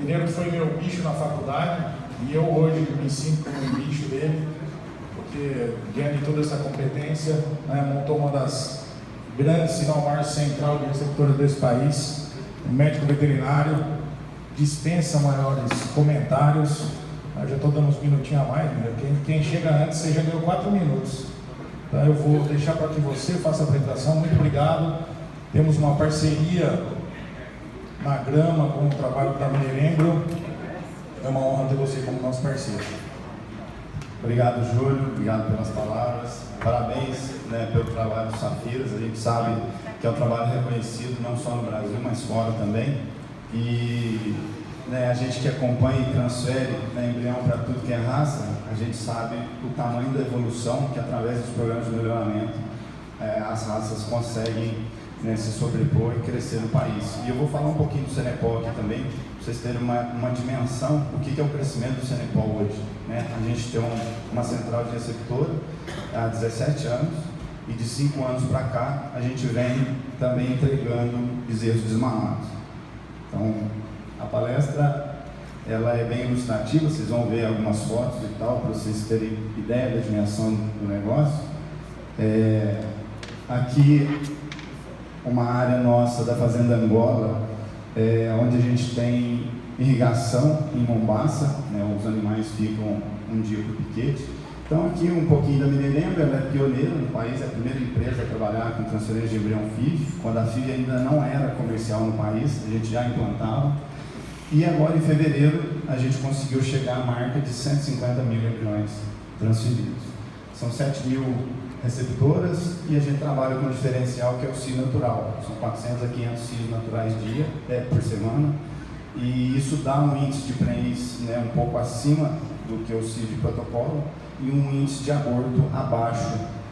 Mineiro que foi meu bicho na faculdade e eu hoje me sinto como um bicho dele, porque diante de toda essa competência, né, montou uma das grandes, se não a maior central de receptores desse país, um médico veterinário, dispensa maiores comentários. Eu já estou dando uns minutinhos a mais, né? Quem chega antes, você já deu 4 minutos. Então eu vou deixar para que você faça a apresentação. Muito obrigado. Temos uma parceria na grama com o trabalho da Mineirengo. É uma honra ter você como nosso parceiro. Obrigado, Júlio. Obrigado pelas palavras. Parabéns, né, pelo trabalho do Safiras. A gente sabe que é um trabalho reconhecido não só no Brasil, mas fora também. E né, a gente que acompanha e transfere, né, embrião para tudo que é raça, a gente sabe o tamanho da evolução que através dos programas de melhoramento as raças conseguem, né, se sobrepor e crescer no país. E eu vou falar um pouquinho do Cenepol aqui também, para vocês terem uma dimensão do que é o crescimento do Cenepol hoje. Né? A gente tem uma central de receptora há 17 anos e de 5 anos para cá a gente vem também entregando bezerros desmamados. Então, a palestra ela é bem ilustrativa, vocês vão ver algumas fotos e tal, para vocês terem ideia da dimensão do negócio. Aqui, uma área nossa da Fazenda Angola, onde a gente tem irrigação em Mombaça, né, os animais ficam um dia para o piquete. Então aqui um pouquinho da Mineirengo, ela é pioneira no país, é a primeira empresa a trabalhar com transferência de embrião FIV, quando a FIV ainda não era comercial no país, a gente já implantava. E agora em fevereiro a gente conseguiu chegar à marca de 150 mil embriões transferidos. São 7 mil receptoras e a gente trabalha com um diferencial que é o cio natural. São 400 a 500 cios naturais dia, por semana, e isso dá um índice de preenis, né, um pouco acima do que o cio de protocolo e um índice de aborto abaixo,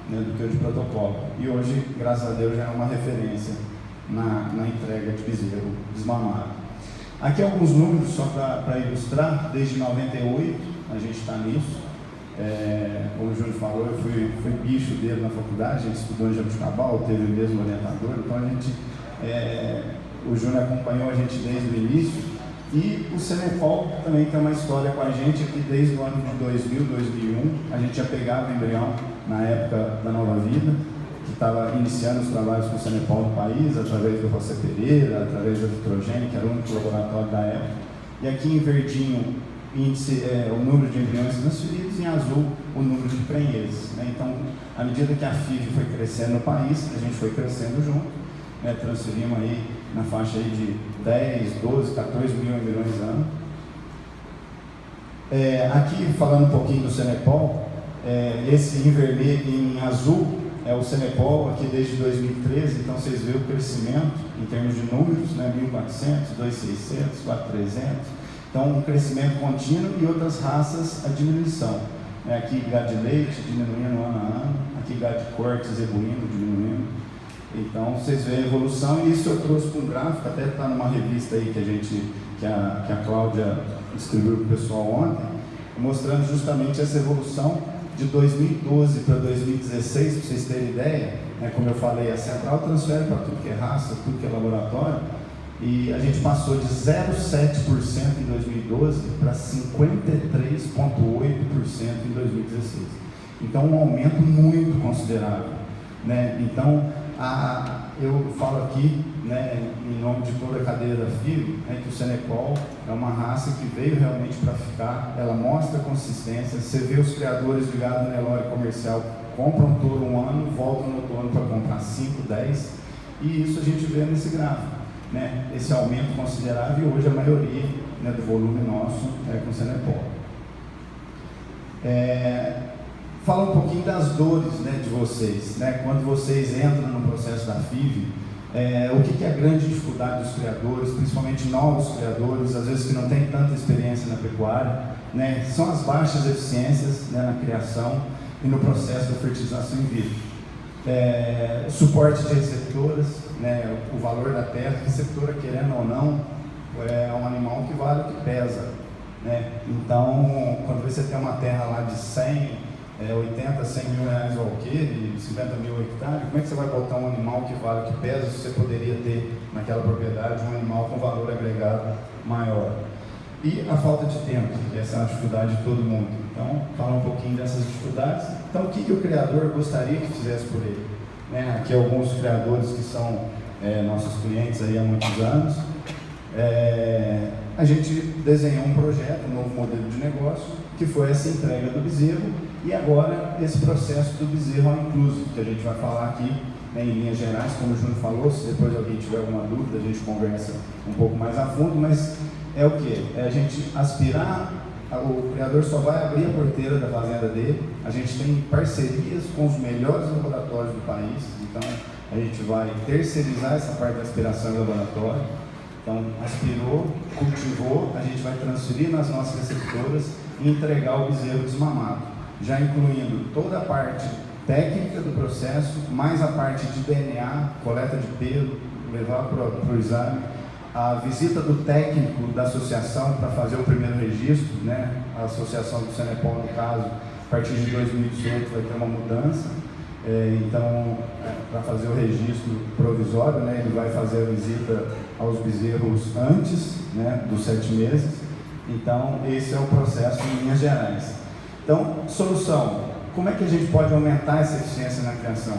né, do que o de protocolo. E hoje, graças a Deus, já é uma referência na entrega de bezerro desmamado. Aqui alguns números só para ilustrar. Desde 98 a gente está nisso. Como o Júnior falou, eu fui bicho dele na faculdade, a gente estudou em Jabuticabal, teve o mesmo orientador, então a gente, o Júnior acompanhou a gente desde o início. E o Cenepol também tem uma história com a gente aqui desde o ano de 2000, 2001. A gente já pegava o embrião na época da Nova Vida, que estava iniciando os trabalhos com o Cenepol no país, através do José Pereira, através da Vitrogênio, que era o único laboratório da época. E aqui em verdinho, índice, o número de embriões transferidos, em azul, o número de prenhes. Né? Então, à medida que a FIV foi crescendo no país, a gente foi crescendo junto, né? Transferimos aí na faixa aí de 10, 12, 14 mil embriões ano. Aqui, falando um pouquinho do Cenepol, esse em vermelho e em azul é o Cenepol aqui desde 2013, então vocês veem o crescimento em termos de números, né? 1.400, 2.600, 4.300, então um crescimento contínuo e outras raças a diminuição. Aqui gado de leite diminuindo ano a ano, aqui gado de corte zebuíno diminuindo. Então vocês veem a evolução, e isso eu trouxe para um gráfico, até está numa revista aí que a Cláudia escreveu para o pessoal ontem, mostrando justamente essa evolução de 2012 para 2016, para vocês terem ideia, né, como eu falei, a central transfere para tudo que é raça, tudo que é laboratório, e a gente passou de 0,7% em 2012 para 53,8% em 2016. Então um aumento muito considerável. Né? Então, eu falo aqui, né, em nome de toda a cadeia da FIV, né, que o Cenepol é uma raça que veio realmente para ficar, ela mostra consistência. Você vê os criadores de gado Nelore comercial compram touro um ano, voltam no outro ano para comprar 5, 10, e isso a gente vê nesse gráfico, né, esse aumento considerável, e hoje a maioria, né, do volume nosso é com o Cenepol. Fala um pouquinho das dores, né, de vocês, né, quando vocês entram no processo da FIV, o que é a grande dificuldade dos criadores, principalmente novos criadores, às vezes que não têm tanta experiência na pecuária, né, são as baixas eficiências, né, na criação e no processo da fertilização in vitro. Suporte de receptoras, né, o valor da terra, receptora querendo ou não, é um animal que vale o que pesa, né, então quando você tem uma terra lá de 100, 80, 100 mil reais o alqueire, 50 mil hectares, como é que você vai botar um animal que vale o que pesa se você poderia ter naquela propriedade um animal com valor agregado maior? E a falta de tempo, essa é uma dificuldade de todo mundo. Então, fala um pouquinho dessas dificuldades. Então, o que o criador gostaria que fizesse por ele? Né? Aqui alguns criadores que são nossos clientes aí há muitos anos. A gente desenhou um projeto, um novo modelo de negócio, que foi essa entrega do bezerro, e agora esse processo do bezerro all inclusive, que a gente vai falar aqui, né, em linhas gerais, como o Júnior falou. Se depois alguém tiver alguma dúvida, a gente conversa um pouco mais a fundo, mas é o que? É a gente aspirar, o criador só vai abrir a porteira da fazenda dele, a gente tem parcerias com os melhores laboratórios do país, então a gente vai terceirizar essa parte da aspiração do laboratório. Então, aspirou, cultivou, a gente vai transferir nas nossas receptoras e entregar o bezerro desmamado, já incluindo toda a parte técnica do processo, mais a parte de DNA, coleta de pelo, levar para o exame, a visita do técnico da associação para fazer o primeiro registro, né? A associação do Senepol, no caso, a partir de 2018 vai ter uma mudança. Então, para fazer o registro provisório, né, ele vai fazer a visita aos bezerros antes, né, dos 7 meses. Então, esse é o processo em linhas gerais. Então, solução. Como é que a gente pode aumentar essa eficiência na criação?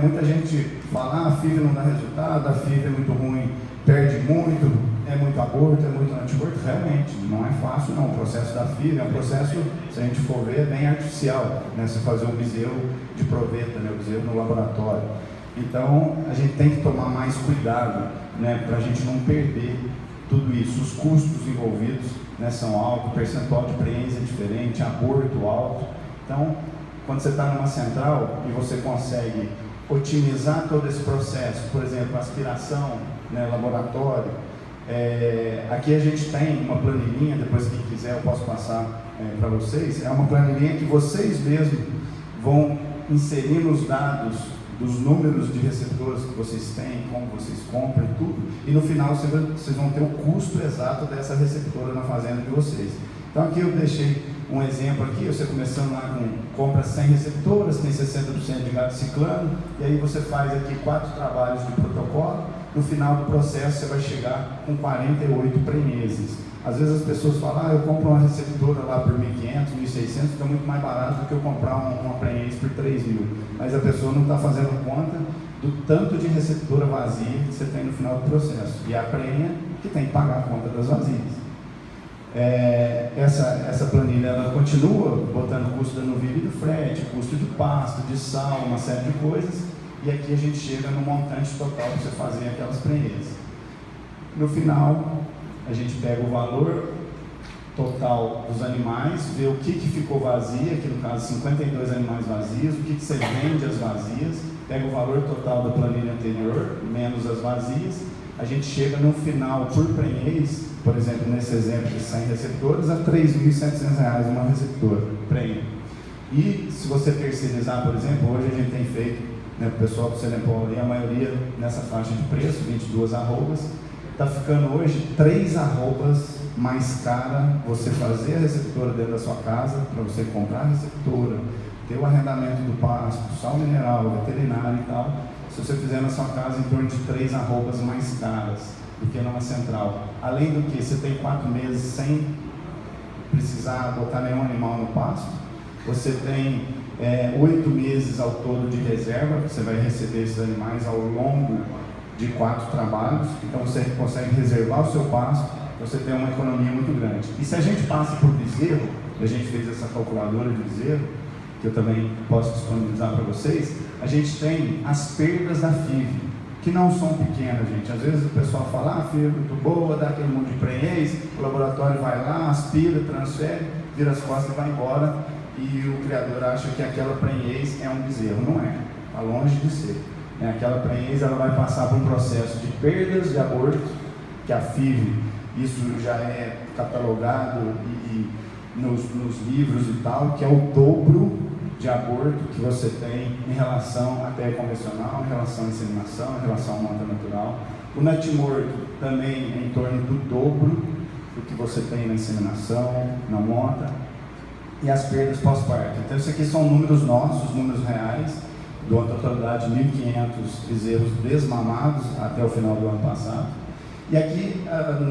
Muita gente fala, a FIV não dá resultado, a FIV é muito ruim, perde muito, é muito aborto, é muito antiaborto. Realmente, não é fácil não. O processo da FIV é um processo, se a gente for ver, bem artificial, né? Você fazer um bezerro de proveta, né? O bezerro no laboratório. Então, a gente tem que tomar mais cuidado, né? Para a gente não perder tudo isso. Os custos envolvidos, né, são altos, o percentual de preência é diferente, aborto alto. Então, quando você está numa central e você consegue otimizar todo esse processo, por exemplo, aspiração, né, laboratório, aqui a gente tem uma planilhinha, depois quem quiser eu posso passar para vocês, é uma planilhinha que vocês mesmos vão inserir os dados dos números de receptores que vocês têm, como vocês compram e tudo, e no final vocês vão ter o custo exato dessa receptora na fazenda de vocês. Então aqui eu deixei um exemplo aqui, você começando lá com compra 100 receptoras, tem 60% de gado ciclano, e aí você faz aqui 4 trabalhos de protocolo, no final do processo você vai chegar com 48 prenheses. Às vezes as pessoas falam, eu compro uma receptora lá por 1.500, 1.600, fica muito mais barato do que eu comprar uma prenhez por 3.000, mas a pessoa não está fazendo conta do tanto de receptora vazia que você tem no final do processo, e a prenha que tem que pagar a conta das vazias. Essa planilha ela continua botando custo da novilha e do frete, custo de pasto, de sal, uma série de coisas, e aqui a gente chega no montante total para você fazer aquelas prenhez. No final, a gente pega o valor total dos animais, vê o que ficou vazio, aqui no caso 52 animais vazios, o que você vende as vazias, pega o valor total da planilha anterior, menos as vazias, a gente chega no final por prenhez, por exemplo, nesse exemplo de 100 receptores, a R$ 3.700 uma receptora, prenha. E se você terceirizar, por exemplo, hoje a gente tem feito, né, o pessoal do Senepol ali, a maioria nessa faixa de preço, 22 arrobas, está ficando hoje 3 arrobas mais cara você fazer a receptora dentro da sua casa, para você comprar a receptora, ter o arrendamento do pasto, sal mineral, veterinário e tal, se você fizer na sua casa em torno de 3 arrobas mais caras do que numa central. Além do que, você tem 4 meses sem precisar botar nenhum animal no pasto, você tem 8 meses ao todo de reserva, você vai receber esses animais ao longo de 4 trabalhos, então você consegue reservar o seu pasto, você tem uma economia muito grande. E se a gente passa por bezerro, a gente fez essa calculadora de bezerro, que eu também posso disponibilizar para vocês, a gente tem as perdas da FIV, que não são pequenas, gente. Às vezes o pessoal fala, a FIV é muito boa, dá aquele monte de prenhez, o laboratório vai lá, aspira, transfere, vira as costas e vai embora, e o criador acha que aquela prenhez é um bezerro. Não é, está longe de ser. Aquela prenhez ela vai passar por um processo de perdas de aborto, que a FIV, isso já é catalogado e nos livros e tal, que é o dobro de aborto que você tem em relação à terra convencional, em relação à inseminação, em relação à monta natural. O natimorto também é em torno do dobro do que você tem na inseminação, na monta, e as perdas pós-parto. Então, isso aqui são números nossos, números reais, de uma totalidade de 1.500 bezerros desmamados até o final do ano passado. E aqui,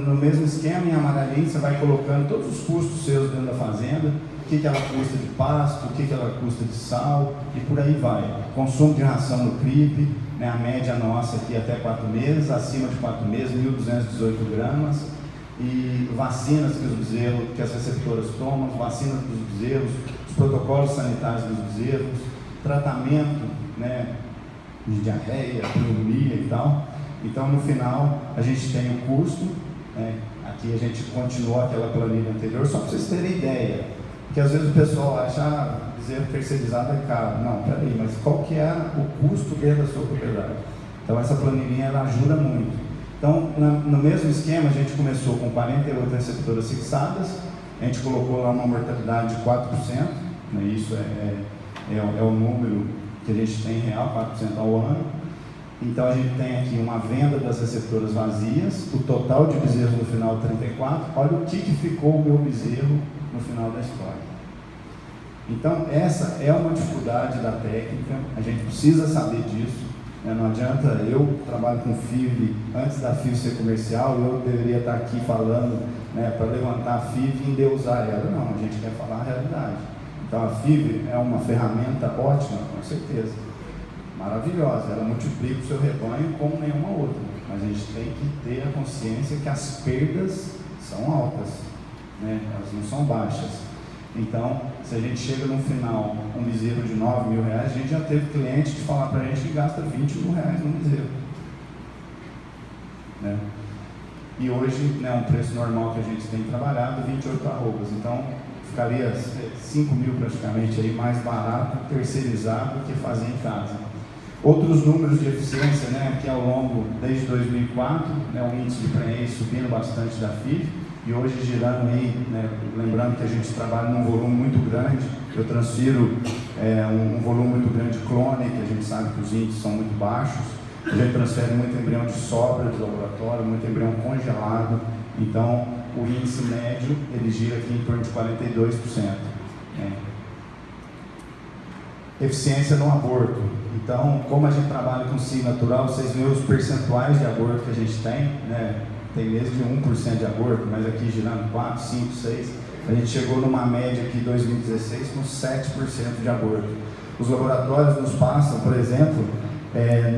no mesmo esquema, em amarelinho, você vai colocando todos os custos seus dentro da fazenda, o que ela custa de pasto, o que ela custa de sal, e por aí vai. Consumo de ração no CRIP, né, a média nossa aqui até 4 meses, acima de 4 meses, 1.218 gramas, e vacinas que os bezerros, que as receptoras tomam, vacinas dos bezerros, os protocolos sanitários dos bezerros, tratamento, né, de diarreia, pneumonia e tal. Então, no final, a gente tem o custo, né? Aqui a gente continua aquela planilha anterior, só para vocês terem ideia, porque às vezes o pessoal acha, bezerro terceirizado é caro. Não, peraí, mas qual que é o custo dentro da sua propriedade? Então, essa planilhinha ela ajuda muito. Então, no mesmo esquema, a gente começou com 48 receptoras fixadas, a gente colocou lá uma mortalidade de 4%, né? Isso é o número que a gente tem real, 4% ao ano. Então a gente tem aqui uma venda das receptoras vazias, o total de bezerros no final 34, olha o que ficou o meu bezerro no final da história. Então essa é uma dificuldade da técnica, a gente precisa saber disso, né? Não adianta, eu trabalho com FIV, antes da FIV ser comercial, eu deveria estar aqui falando, né, para levantar a FIV e endeusar ela. Não, a gente quer falar a realidade. Então a FIV é uma ferramenta ótima, com certeza. Maravilhosa, ela multiplica o seu rebanho como nenhuma outra, mas a gente tem que ter a consciência que as perdas são altas, né? Elas não são baixas. Então, se a gente chega no final um bezerro de R$9.000, a gente já teve cliente de falar para a gente que gasta R$20.000 no bezerro, né? E hoje, né, um preço normal que a gente tem trabalhado, 28 arrobas, então ficaria 5.000 praticamente aí mais barato terceirizar do que fazer em casa. Outros números de eficiência, né, que ao longo, desde 2004, né, o índice de prenhez subindo bastante da FIV, e hoje girando aí, né, lembrando que a gente trabalha num volume muito grande, eu transfiro um volume muito grande de clone, que a gente sabe que os índices são muito baixos, a gente transfere muito embrião de sobra de laboratório, muito embrião congelado, então o índice médio, ele gira aqui em torno de 42%. Né. Eficiência no aborto. Então, como a gente trabalha com cio natural, vocês veem os percentuais de aborto que a gente tem, né? Tem mesmo de 1% de aborto, mas aqui girando 4, 5, 6. A gente chegou numa média aqui em 2016 com 7% de aborto. Os laboratórios nos passam, por exemplo,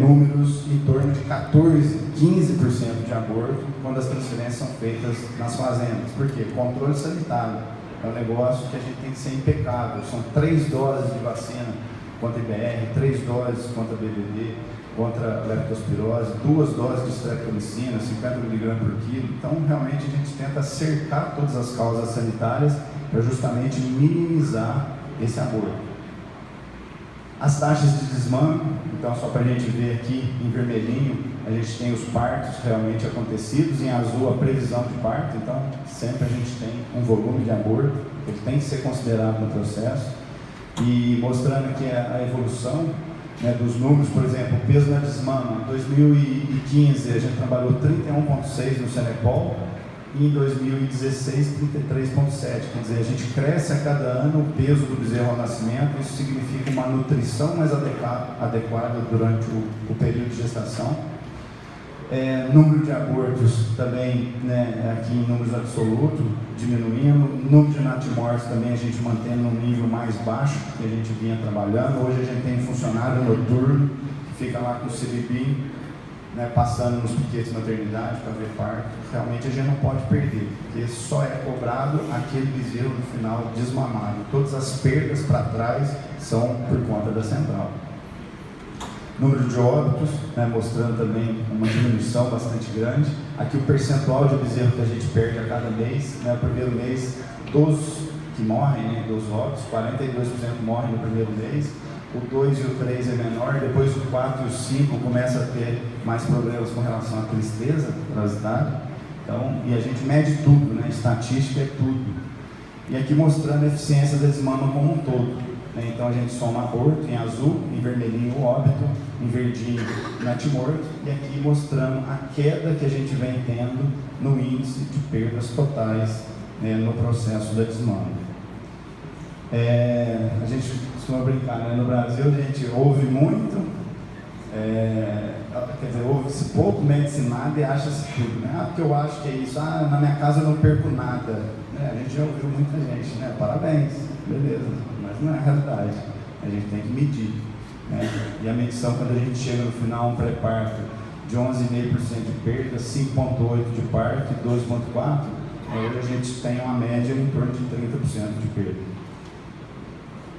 números em torno de 14, 15% de aborto quando as transferências são feitas nas fazendas. Por quê? Controle sanitário. É um negócio que a gente tem que ser impecável. São 3 doses de vacina contra IBR, 3 doses contra BVD, contra leptospirose, 2 doses de streptomicina, 50 mg por quilo. Então, realmente, a gente tenta cercar todas as causas sanitárias para justamente minimizar esse aborto. As taxas de desmame, então, só para a gente ver aqui em vermelhinho, a gente tem os partos realmente acontecidos, em azul a previsão de parto, então, sempre a gente tem um volume de aborto, que tem que ser considerado no processo. E mostrando aqui a evolução, né, dos números, por exemplo, o peso na desmama, em 2015 a gente trabalhou 31,6 no Cenepol e em 2016 33,7, quer dizer, a gente cresce a cada ano o peso do bezerro ao nascimento, isso significa uma nutrição mais adequada durante o período de gestação. Número de abortos também, né, aqui em números absolutos, diminuindo. Número de natimortos também a gente mantendo num nível mais baixo que a gente vinha trabalhando. Hoje a gente tem funcionário noturno que fica lá com o CBB, né, passando nos piquetes de maternidade para ver parto. Realmente a gente não pode perder, porque só é cobrado aquele bezerro no final desmamado. Todas as perdas para trás são por conta da central. Número de óbitos, né, mostrando também uma diminuição bastante grande. Aqui o percentual de bezerro que a gente perde a cada mês, né, o primeiro mês, dos que morrem, né, dos óbitos, 42% morrem no primeiro mês, o 2 e o 3 é menor, depois o 4 e o 5 começa a ter mais problemas com relação à tristeza, parasitária. Então, e a gente mede tudo, né, estatística é tudo. E aqui mostrando a eficiência da desmama como um todo. Então a gente soma aborto em azul, em vermelhinho o óbito, em verdinho o natimorto, e aqui mostrando a queda que a gente vem tendo no índice de perdas totais, né, no processo da desmama. A gente costuma brincar, né? No Brasil a gente ouve muito, Quer dizer, ouve-se pouco, mede-se nada e acha-se tudo, né? Porque eu acho que é isso, na minha casa eu não perco nada, né? A gente já ouviu muita gente, né? Parabéns, beleza, mas não é a realidade, a gente tem que medir, né? E a medição, quando a gente chega no final, um pré-parto de 11,5% de perda, 5,8% de parto e 12,4%, hoje a gente tem uma média em torno de 30% de perda.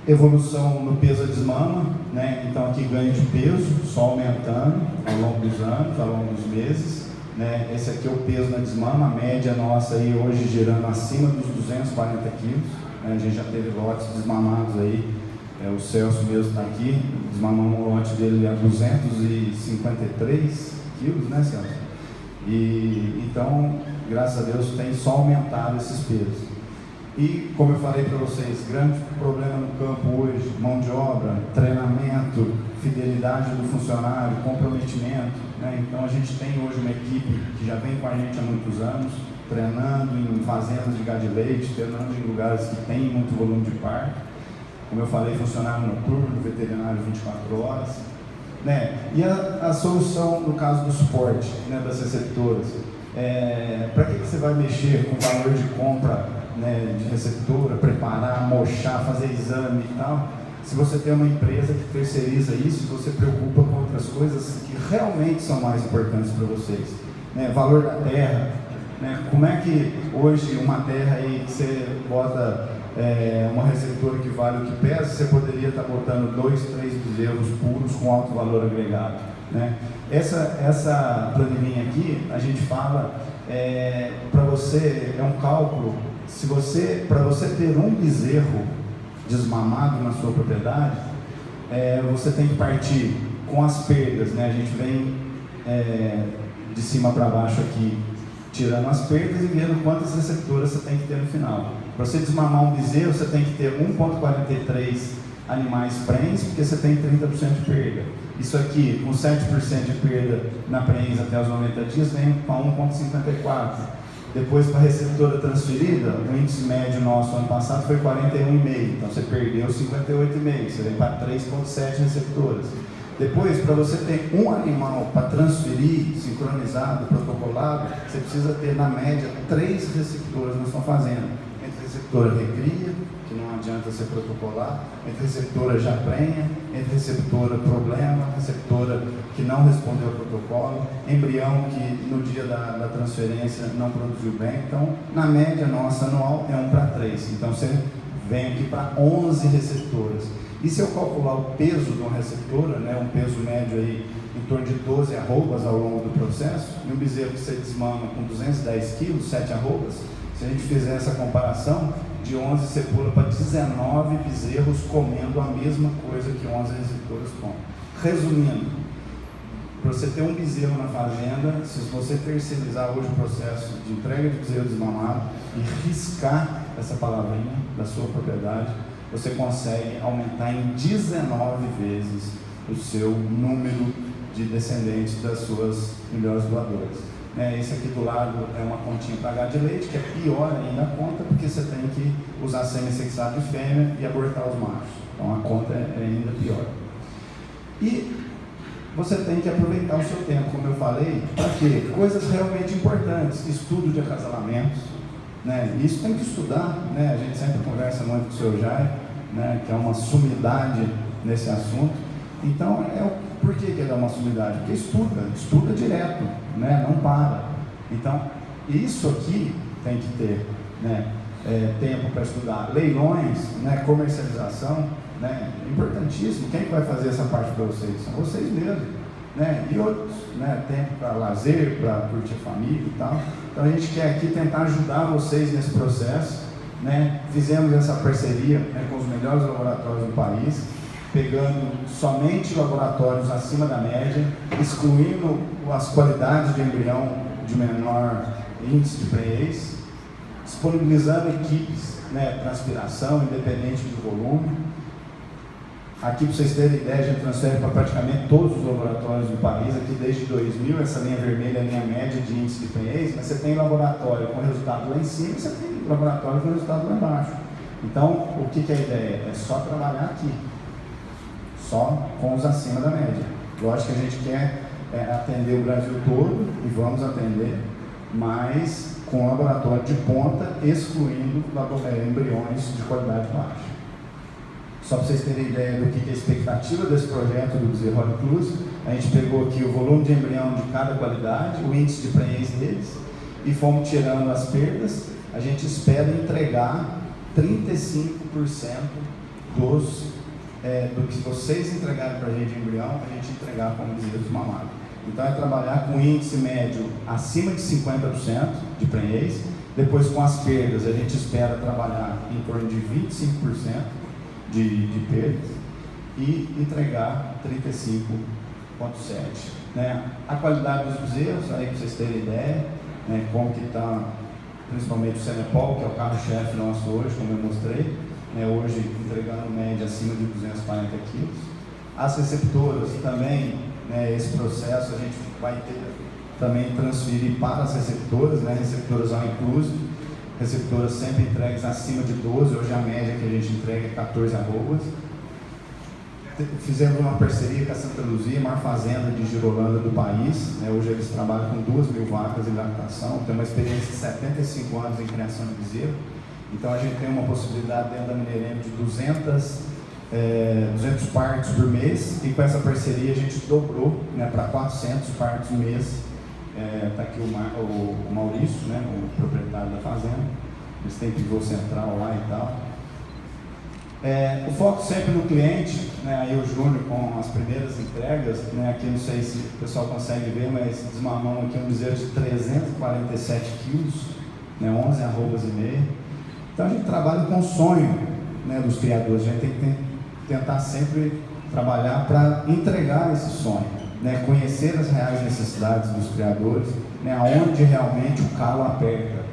Evolução no peso a desmama, né? Então aqui ganho de peso, só aumentando ao longo dos anos, ao longo dos meses, né? Esse aqui é o peso na desmama, a média nossa aí hoje girando acima dos 240 quilos, né? A gente já teve lotes desmamados aí, o Celso mesmo está aqui, desmamamos um lote dele a 253 quilos, né, Celso? E então, graças a Deus, tem só aumentado esses pesos. E, como eu falei para vocês, grande problema no campo hoje, mão de obra, treinamento, fidelidade do funcionário, comprometimento, né? Então a gente tem hoje uma equipe que já vem com a gente há muitos anos, treinando em fazendas de gado de leite, treinando em lugares que tem muito volume de parto. Como eu falei, funcionário noturno, veterinário 24 horas. Né? E a solução, no caso do suporte, né, das receptoras, para que você vai mexer com o valor de compra, né, de receptora, preparar, mochar, fazer exame e tal, se você tem uma empresa que terceiriza isso, você preocupa com outras coisas que realmente são mais importantes para vocês, né? Valor da terra, né? Como é que hoje uma terra aí que você bota uma receptora que vale o que pesa, você poderia estar botando 2, 3 bezerros puros com alto valor agregado, né? Essa planilhinha aqui, a gente fala, para você, é um cálculo. Para você ter um bezerro desmamado na sua propriedade, você tem que partir com as perdas, né? A gente vem de cima para baixo aqui, tirando as perdas e vendo quantas receptoras você tem que ter no final. Para você desmamar um bezerro, você tem que ter 1,43 animais prens, porque você tem 30% de perda. Isso aqui, com 7% de perda na prens até os 90 dias, vem para 1,54. Depois, para a receptora transferida, o índice médio nosso ano passado foi 41,5. Então, você perdeu 58,5. Você vem para 3,7 receptoras. Depois, para você ter um animal para transferir, sincronizado, protocolado, você precisa ter, na média, 3 receptoras na sua fazenda. Entre receptora recria, que não adianta ser protocolar, entre receptora já prenha, entre receptora problema, receptora que não respondeu ao protocolo, embrião que no dia da transferência não produziu bem. Então, na média nossa anual é 1:3. Então, você vem aqui para 11 receptoras. E se eu calcular o peso de uma receptora, né, um peso médio aí em torno de 12 arrobas ao longo do processo, e um bezerro que você desmama com 210 quilos, 7 arrobas, se a gente fizer essa comparação, de 11 você pula para 19 bezerros comendo a mesma coisa que 11 receptoras comem. Resumindo, para você ter um bezerro na fazenda, se você terceirizar hoje o processo de entrega de bezerro desmamado e riscar essa palavrinha da sua propriedade, você consegue aumentar em 19 vezes o seu número de descendentes das suas melhores doadoras. Esse aqui do lado é uma continha para gado de leite, que é pior ainda a conta, porque você tem que usar semi-sexado de fêmea e abortar os machos. Então a conta é ainda pior. E você tem que aproveitar o seu tempo, como eu falei, para quê? Coisas realmente importantes, estudo de acasalamentos, né? Isso tem que estudar, né? A gente sempre conversa muito com o seu Jair, né? Que é uma sumidade nesse assunto. Então, por que ele é uma sumidade? Porque estuda direto, né? Não para. Então, isso aqui tem que ter, né? Tempo para estudar. Leilões, né? Comercialização, né? Importantíssimo. Quem vai fazer essa parte para vocês? São vocês mesmos, né? E outros, né? Tempo para lazer, para curtir a família e tal. Então, a gente quer aqui tentar ajudar vocês nesse processo, né? Fizemos essa parceria, né, com os melhores laboratórios do país, pegando somente laboratórios acima da média, excluindo as qualidades de embrião de menor índice de prenhez, disponibilizando equipes, né, para aspiração, independente do volume. Aqui, para vocês terem ideia, a gente transfere para praticamente todos os laboratórios do país. Aqui desde 2000, essa linha vermelha é a linha média de índice de prenhez, mas você tem laboratório com resultado lá em cima e você tem laboratório com resultado lá embaixo. Então, o que é a ideia? É só trabalhar aqui, só com os acima da média. Lógico que a gente quer atender o Brasil todo, e vamos atender, mas com laboratório de ponta, excluindo embriões de qualidade baixa. Só para vocês terem ideia do que é a expectativa desse projeto do Bezerro All Inclusive, a gente pegou aqui o volume de embrião de cada qualidade, o índice de prenhez deles, e fomos tirando as perdas. A gente espera entregar 35% do que vocês entregarem para a gente de embrião, a gente entregar como bezerros mamados. Então é trabalhar com índice médio acima de 50% de prenhez. Depois, com as perdas, a gente espera trabalhar em torno de 25% de perdas e entregar 35,7%. Né? A qualidade dos bezerros, aí para vocês terem ideia, né, como que está, principalmente o Cenepol, que é o carro-chefe nosso hoje, como eu mostrei, né, hoje entregando média acima de 240 quilos. As receptoras também, né, esse processo a gente vai ter também transferir para as receptoras, né, receptoras all inclusive, receptoras sempre entregues acima de 12, hoje a média que a gente entrega é 14 arrobas. Fizemos uma parceria com a Santa Luzia, a maior fazenda de girolanda do país, né, hoje eles trabalham com 2.000 vacas em lactação, tem uma experiência de 75 anos em criação de bezerro, então a gente tem uma possibilidade dentro da Mineirene de 200 partos por mês, e com essa parceria a gente dobrou, né, para 400 partos por mês. Está aqui o Maurício, né, o proprietário da fazenda, eles têm pivô central lá e tal. O foco sempre no cliente, né, aí o Júnior com as primeiras entregas, né, aqui não sei se o pessoal consegue ver, mas desmamamos aqui um bezerro de 347 quilos, né, 11 arrobas e meia. Então a gente trabalha com o sonho, né, dos criadores, a gente tem que tentar sempre trabalhar para entregar esse sonho. Né, conhecer as reais necessidades dos criadores, né, aonde realmente o calo aperta.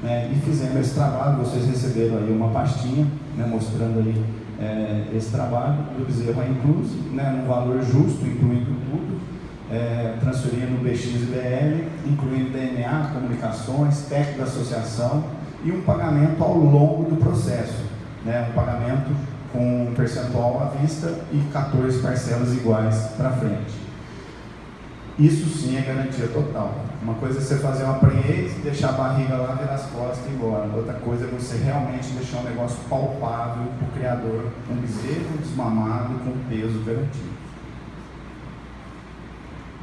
Né, e fizemos esse trabalho, vocês receberam aí uma pastinha, né, mostrando aí esse trabalho do Bezerro All Inclusive, né, num valor justo, incluindo tudo, transferindo o BX e BL, incluindo DNA, comunicações, técnico da associação e um pagamento ao longo do processo, né, um pagamento com um percentual à vista e 14 parcelas iguais para frente. Isso sim é garantia total. Uma coisa é você fazer uma prenhez, deixar a barriga lá, virar as costas e ir embora. Outra coisa é você realmente deixar um negócio palpável para o criador, um bezerro desmamado com peso garantido.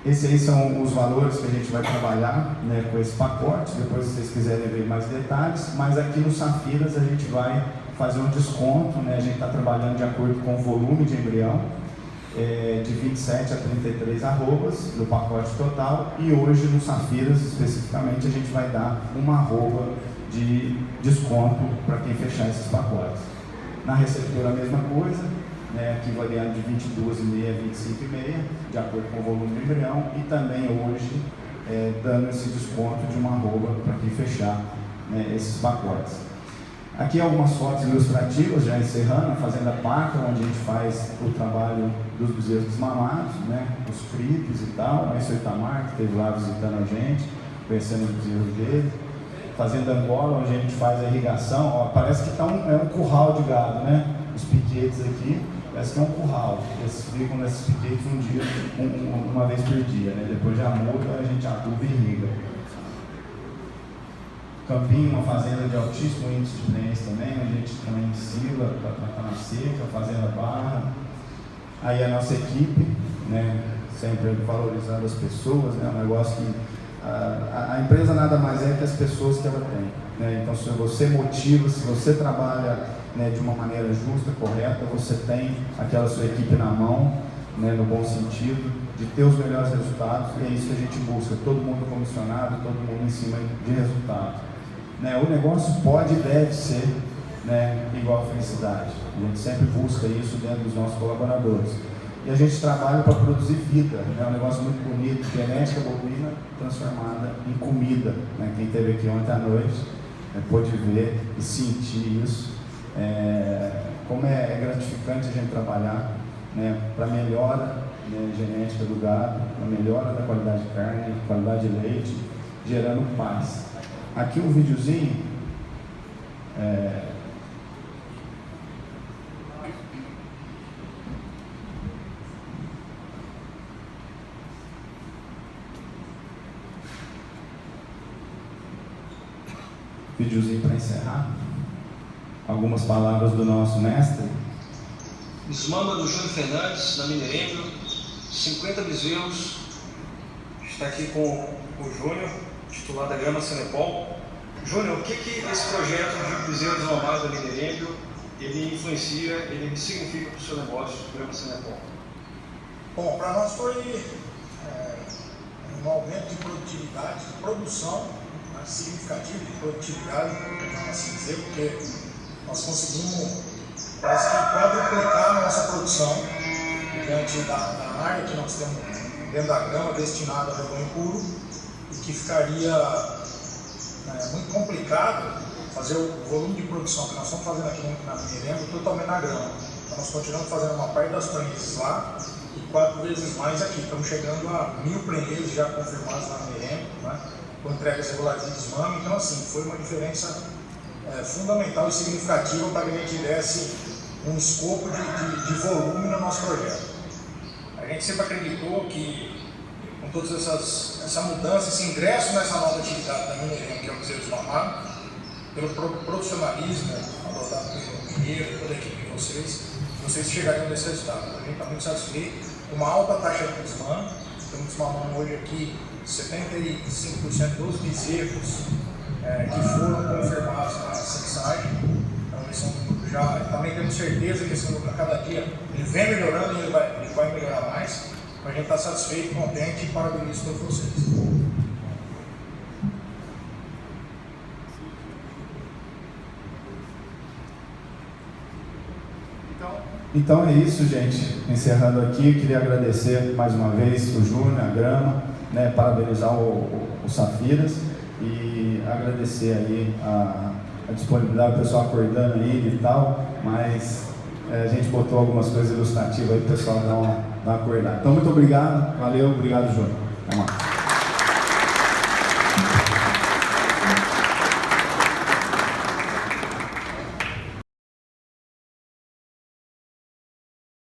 Esses aí são os valores que a gente vai trabalhar, né, com esse pacote. Depois, se vocês quiserem ver mais detalhes, mas aqui no Safiras a gente vai fazer um desconto, né? A gente está trabalhando de acordo com o volume de embrião, de 27 a 33 arrobas no pacote total, e hoje no Safiras especificamente a gente vai dar uma arroba de desconto para quem fechar esses pacotes. Na receptora a mesma coisa, né, aqui variando de 22,5 a 25,5, de acordo com o volume do embrião, e também hoje dando esse desconto de uma arroba para quem fechar, né, esses pacotes. Aqui algumas fotos ilustrativas, já encerrando, a Fazenda Paca, onde a gente faz o trabalho dos bezerros desmamados, né, os fripes e tal. Esse é o Itamar, que esteve lá visitando a gente, conhecendo os bezerros dele. Fazenda Angola, onde a gente faz a irrigação. Ó, parece que tá um curral de gado, né? Os piquetes aqui, parece que é um curral. Eles ficam nesses piquetes um dia, uma vez por dia, né? Depois já muda, a gente aduba e irriga. Campinho, uma fazenda de altíssimo índice de prenhez também, onde a gente também ensila para tratar na seca, fazenda Barra. Aí a nossa equipe, né, sempre valorizando as pessoas, né, um negócio que a empresa nada mais é que as pessoas que ela tem. Né? Então, se você motiva, se você trabalha, né, de uma maneira justa, correta, você tem aquela sua equipe na mão, né, no bom sentido, de ter os melhores resultados, e é isso que a gente busca, todo mundo comissionado, todo mundo em cima de resultado. Né, o negócio pode e deve ser, né, igual a felicidade. A gente sempre busca isso dentro dos nossos colaboradores. E a gente trabalha para produzir vida, né, um negócio muito bonito, genética bovina transformada em comida. Né, quem esteve aqui ontem à noite pôde ver e sentir isso. Como é gratificante a gente trabalhar, né, para a melhora, né, genética do gado, para a melhora da qualidade de carne, qualidade de leite, gerando paz. Aqui um videozinho, videozinho para encerrar. Algumas palavras do nosso mestre. Desmama do Júnior Fernandes, na Mineirêmbio, 50 bezerros. Está aqui com o Júnior, titular da Grama Senepol. Júnior, o que esse projeto de bezerros desmamados da Mineirêmbio, ele influencia, ele significa para o seu negócio, Grama Senepol? Bom, para nós foi um aumento de produtividade, de produção, significativo de produtividade, vamos assim dizer, porque nós conseguimos, parece que quadruplicar a nossa produção diante da área que nós temos dentro da grama destinada ao rebanho puro, e que ficaria muito complicado fazer o volume de produção que nós estamos fazendo aqui na Mineirêmbio totalmente na grama. Então nós continuamos fazendo uma parte das prenhes lá e 4 vezes mais aqui. Estamos chegando a 1000 prenhes já confirmados na Mineirêmbio, né, com entregas regulares de desmame. Então assim, foi uma diferença fundamental e significativa para que a gente desse um escopo de volume no nosso projeto. A gente sempre acreditou que com todas essa mudança, esse ingresso nessa nova atividade da Mineirêmbio, que é o bezerro desmamado, pelo profissionalismo adotado pelo Mineiro e toda a equipe de vocês chegariam nesse resultado. A gente está muito satisfeito com uma alta taxa de desmame. Estamos desmamando hoje aqui 75% dos bezerros que foram confirmados na sexagem. Então, esse é um número já. Também temos certeza que esse número a cada dia ele vem melhorando e ele vai melhorar mais. A gente está satisfeito, contente e parabenizo todos vocês. Então é isso, gente. Encerrando aqui, eu queria agradecer mais uma vez o Júnior, a Grama, né, parabenizar o Safiras e agradecer aí a disponibilidade do pessoal acordando aí e tal, mas a gente botou algumas coisas ilustrativas aí para o pessoal dar uma acordada. Então, muito obrigado, valeu, obrigado, Júnior. Vamos lá.